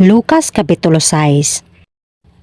Lucas Kapitulo 6.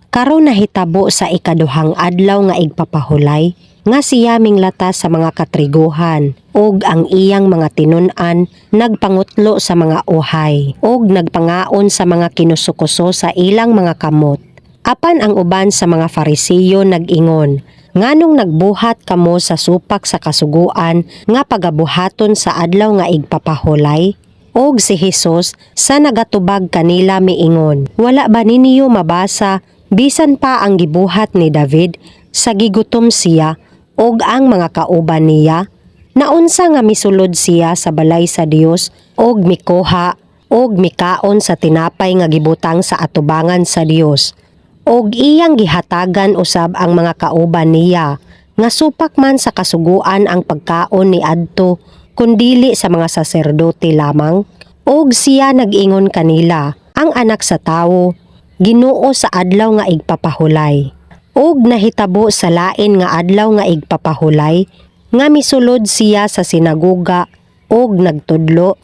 Karon nahitabo sa ikaduhang adlaw nga igpapahulay nga siya minglata sa mga katriguhan ug ang iyang mga tinun-an nagpangutlo sa mga uhay ug nagpangaon sa mga kinusukuso sa ilang mga kamot. Apan ang uban sa mga Fariseo nag-ingon, nganong nagbuhat kamo sa supak sa kasuguan nga pagabuhaton sa adlaw nga igpapahulay? Og si Jesus sa nagatubag kanila miingon, wala ba ninyo mabasa bisan pa ang gibuhat ni David sa gigutom siya og ang mga kauban niya? Naunsa nga misulod siya sa balay sa Dios og mikuha og mikaon sa tinapay nga gibutang sa atubangan sa Dios. Og iyang gihatagan usab ang mga kauban niya nga supak man sa kasuguan ang pagkaon ni adto kundili sa mga saserdote lamang. Og siya nag-ingon kanila, ang anak sa tawo Ginoo sa adlaw nga igpapahulay. Og nahitabo sa lain nga adlaw nga igpapahulay nga misulod siya sa sinagoga og nagtudlo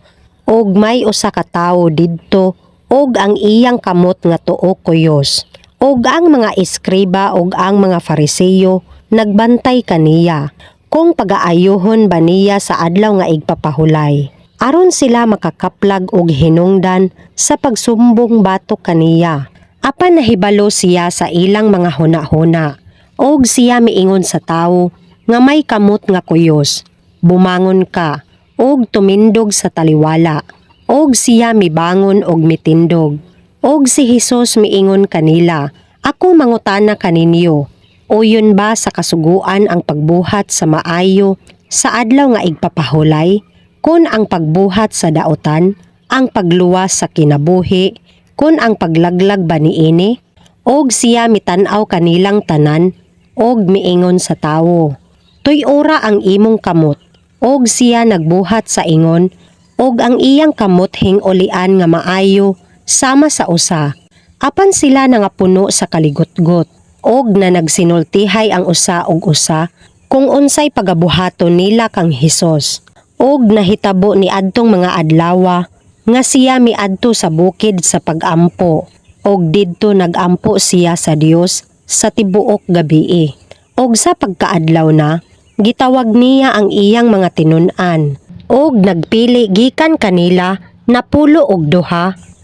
og may usa ka tawo didto og ang iyang kamot nga tuo kuyos. Og ang mga eskriba og ang mga Fariseo nagbantay kaniya kung pagaayohon ba niya sa adlaw nga igpapahulay. Aron sila makakaplag og hinungdan sa pagsumbong batok kaniya. Apan nahibalo siya sa ilang mga huna-huna. Og siya miingon sa tawo nga may kamot nga kuyos. Bumangon ka og tumindog sa taliwala. Og siya mibangon og mitindog. Og si Jesus miingon kanila, ako mangutana kaninyo, uyon ba sa kasuguan ang pagbuhat sa maayo sa adlaw nga igpapahulay? Kun ang pagbuhat sa daotan, ang pagluwas sa kinabuhi, kun ang paglaglag ba niini? Og siya mitan-aw kanilang tanan, og miingon sa tawo, tuy-ora ang imong kamot. Og siya nagbuhat sa ingon, og ang iyang kamot hing-ulian nga maayo, sama sa usa. Apan sila nga puno sa kaligotgot, og na nagsinultihay ang usa og usa, kung unsay pagabuhaton nila kang Hesus. Og nahitabo ni adtong mga adlawa, nga siya miadto sa bukid sa pag-ampo, og didto nag-ampo siya sa Dios sa tibuok gabii. Og sa pagkaadlaw na, gitawag niya ang iyang mga tinun-an, og nagpili gikan kanila na 12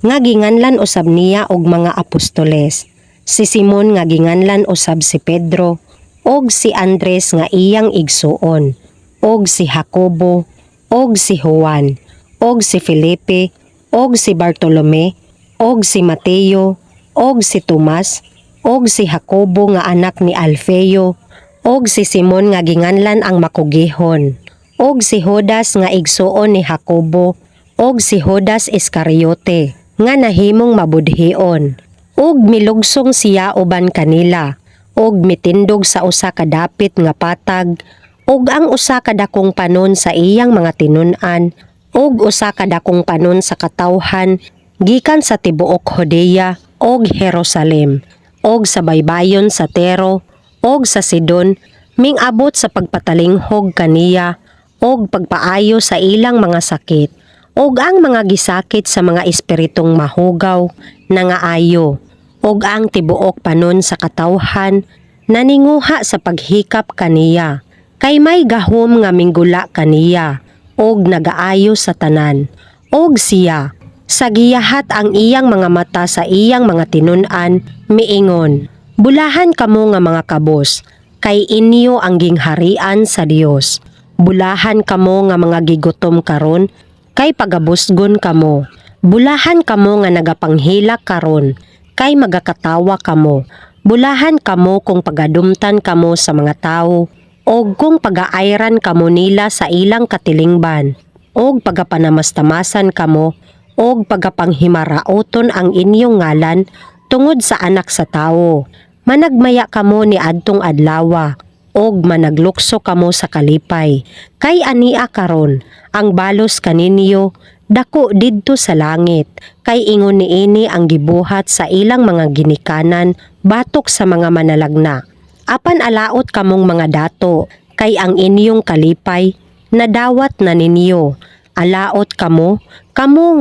nga ginganlan usab niya og mga apostoles. Si Simon nga ginganlan usab si Pedro, og si Andres nga iyang igsuon, og si Jacobo, og si Juan, og si Felipe, og si Bartolome, og si Mateo, og si Tomas, og si Jacobo nga anak ni Alfeo, og si Simon nga ginganlan ang makugihon, og si Judas nga igsuon ni Jacobo, og si Judas Iscariote nga nahimong mabudhion. Og milugsong siya uban kanila, og mitindog sa usa ka dapit nga patag, og ang usa ka dakong panon sa iyang mga tinun-an, og usa ka dakong panon sa katawhan gikan sa tibuok Judea og Jerusalem, og sa baybayon sa Tero og sa Sidon, ming-abot sa pagpatalinghog kaniya og pagpaayo sa ilang mga sakit, og ang mga gisakit sa mga espiritong mahugaw nangaayo, og ang tibuok panon sa katawhan naninguha sa paghikap kaniya. Kay may gahom nga minggula kaniya, og nagaayo sa tanan. Og siya, sa giyahat ang iyang mga mata sa iyang mga tinun-an, miingon, bulahan kamo nga mga kabos, kay inyo ang gingharian sa Dios. Bulahan kamo nga mga gigutom karon, kay pagabusgon kamo. Bulahan kamo nga nagapanghilak karon, kay magakatawa kamo. Bulahan kamo kung pagadumtan kamo sa mga tawo, og kung pagaayran kamo nila sa ilang katilingban, og pagapanamastamasan kamo, og pagapanghimarauton ang inyong ngalan tungod sa anak sa tawo. Managmaya kamo ni adtong adlawa, og managlukso kamo sa kalipay. Kay ania karon, ang balos kaninyo dako didto sa langit, kay ingon niini ang gibuhat sa ilang mga ginikanan batok sa mga manalagna. Apan alaot kamong mga dato, kay ang inyong kalipay nadawat na ninyo. Alaot kamo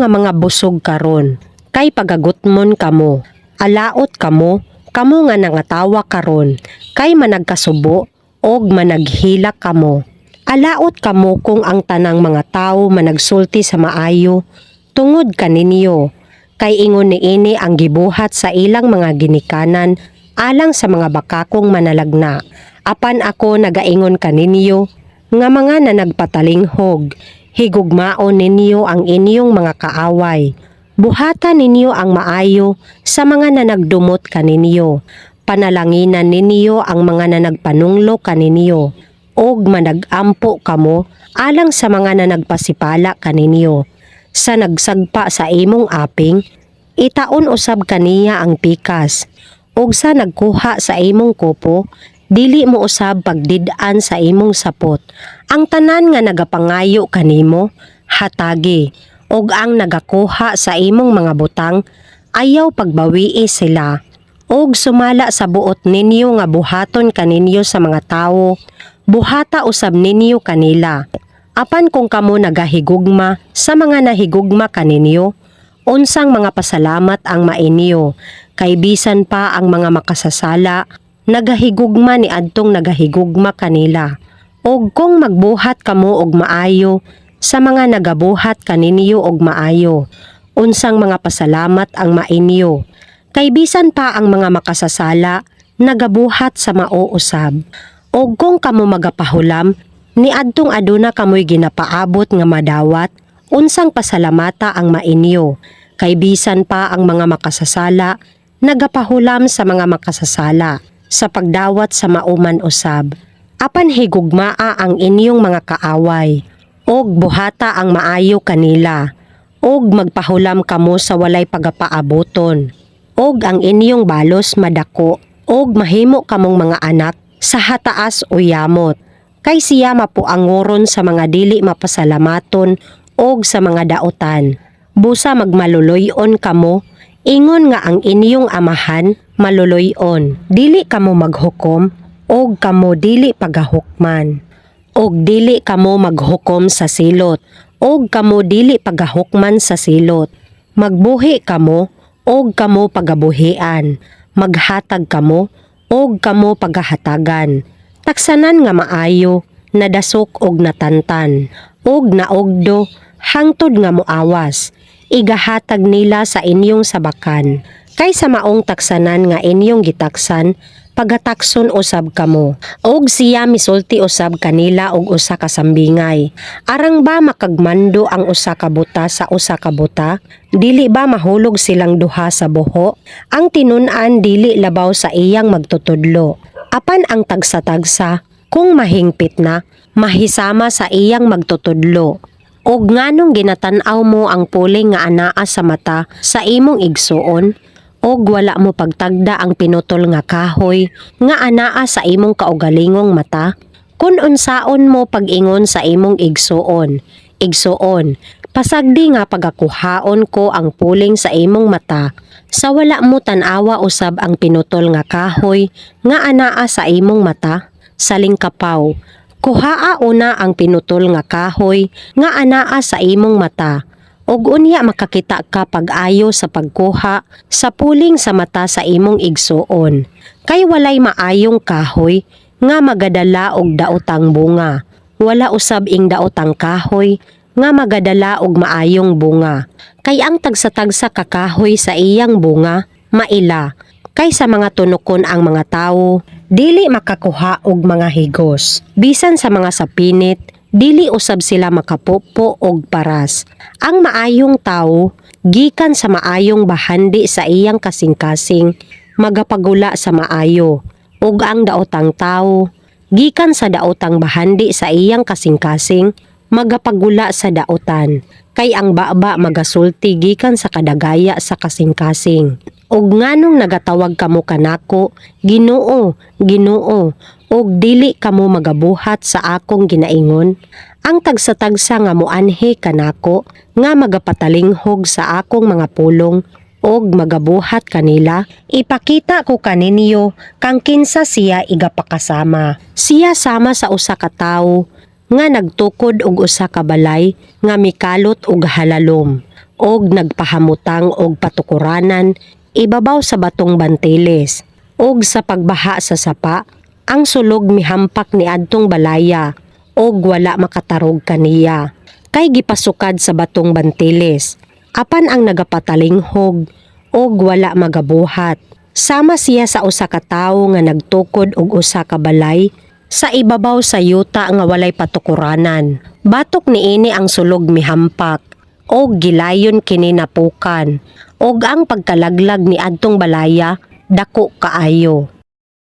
nga mga busog karon, kay pagagutmon kamo. Alaot kamo nga nangatawa karon, kay managkasubo og managhilak kamo. Alaot kamo kung ang tanang mga tao managsulti sa maayo tungod kaninyo, kay ingon niini ang gibuhat sa ilang mga ginikanan alang sa mga bakakong manalagna. Apan ako nagaingon kaninyo nga mga nanagpatalinghog, higugmaon ninyo ang inyong mga kaaway. Buhatan ninyo ang maayo sa mga nanagdumot kaninyo. Panalanginan ninyo ang mga nanagpanunglo kaninyo. Og managampo kamo alang sa mga nanagpasipala kaninyo. Sa nagsagpa sa imong aping, itaon usab kaniya ang pikas. Og sa nagkuha sa imong kopo, dili mo usab pagdid-an sa imong sapot. Ang tanan nga nagapangayo kanimo, hatagi. Og ang nagakuha sa imong mga butang, ayaw pagbawii sila. Og sumala sa buot ninyo nga buhaton kaninyo sa mga tawo, buhata usab ninyo kanila. Apan kung kamo nagahigugma sa mga nahigugma kaninyo, unsang mga pasalamat ang mainyo, kay bisan pa ang mga makasasala, nagahigugma ni adtong nagahigugma kanila. Og kung magbuhat kamo og maayo sa mga nagabuhat kaninyo og maayo, unsang mga pasalamat ang mainyo, kay bisan pa ang mga makasasala, nagabuhat sa mauusab. Og kung kamo magapahulam, ni adtong aduna kamoy ginapaabot nga madawat, unsang pasalamata ang mainyo, kay bisan pa ang mga makasasala, nagapahulam sa mga makasasala, sa pagdawat sa mauman usab. Apan higugmaa ang inyong mga kaaway, og buhata ang maayo kanila, og magpahulam kamo sa walay pagapaaboton, og ang inyong balos madako, og mahimo kamong mga anak sa hataas o yamot, kay siya mapuangoron sa mga dili mapasalamaton og sa mga daotan. Busa magmaluloyon kamo, ingon nga ang inyong amahan maluloyon. Dili kamo maghukom, og kamo dili pagahukman. Og dili kamo maghukom sa silot, og kamo dili pagahukman sa silot. Magbuhi kamo, og kamo pagabuhian. Maghatag kamo, og kamo pagahatagan. Taksanan nga maayo, nadasok og natantan, og naogdo, hangtod nga moawas. Igahatag nila sa inyong sabakan, kay sa maong taksanan nga inyong gitaksan, pagatakson usab kamo. Og siya misulti usab kanila og usa ka sambingay. Arang ba makagmando ang usa ka buta sa usa ka buta? Dili ba mahulog silang duha sa buho? Ang tinun-an dili labaw sa iyang magtutudlo. Apan ang tagsa-tagsa, kung mahingpit na, mahisama sa iyang magtutudlo. Og nganong ginatanaw mo ang puling nga anaa sa mata sa imong igsuon, og wala mo pagtagda ang pinutol nga kahoy nga anaa sa imong kaugalingong mata? Kun unsaon mo pag-ingon sa imong igsuon, pasagdi nga pagakuhaon ko ang puling sa imong mata, sa wala mo tanawa usab ang pinutol nga kahoy nga anaa sa imong mata? Saling kapaw, kuhaa una ang pinutol nga kahoy nga anaa sa imong mata, og unya makakita ka pag-ayo sa pagkuha sa puling sa mata sa imong igsuon. Kay walay maayong kahoy nga magadala og daotang bunga, wala usab ing daotang kahoy nga magadala og maayong bunga. Kay ang tagsa-tagsa ka kahoy sa iyang bunga, maila. Kay sa mga tunokon ang mga tawo, dili makakuha og mga higos. Bisan sa mga sapinit, dili usab sila makapopo og paras. Ang maayong tawo, gikan sa maayong bahandi sa iyang kasing-kasing, magapagula sa maayo. Ug ang daotang tawo, gikan sa daotang bahandi sa iyang kasing-kasing, magapagula sa daotan. Kay ang baba magasulti gikan sa kadagaya sa kasing-kasing. Og nganong nagatawag kamo kanako, Ginoo, Ginoo, og dili kamo magabuhat sa akong ginaingon? Ang tagsa-tagsa nga moanhi kanako, nga magapatalinghog sa akong mga pulong, og magabuhat kanila, ipakita ko kaninyo kang kinsa siya igapakasama. Siya sama sa usa ka tawo, nga nagtukod og usa ka balay nga mikalot og halalom, og nagpahamutang og patukuranan ibabaw sa batong bantiles. Og sa pagbaha sa sapa, ang sulog mihampak ni adtong balaya og wala makatarog kaniya. Kay gipasukad sa batong bantiles, apan ang nagapatalinghog og wala magabuhat. Sama siya sa usa ka tawo nga nagtukod og usa ka balay sa ibabaw sa yuta nga walay patukuranan. Batok niini ang sulog mihampak og gilayon kini napukan og ang pagkalaglag ni adtong balaya dako kaayo.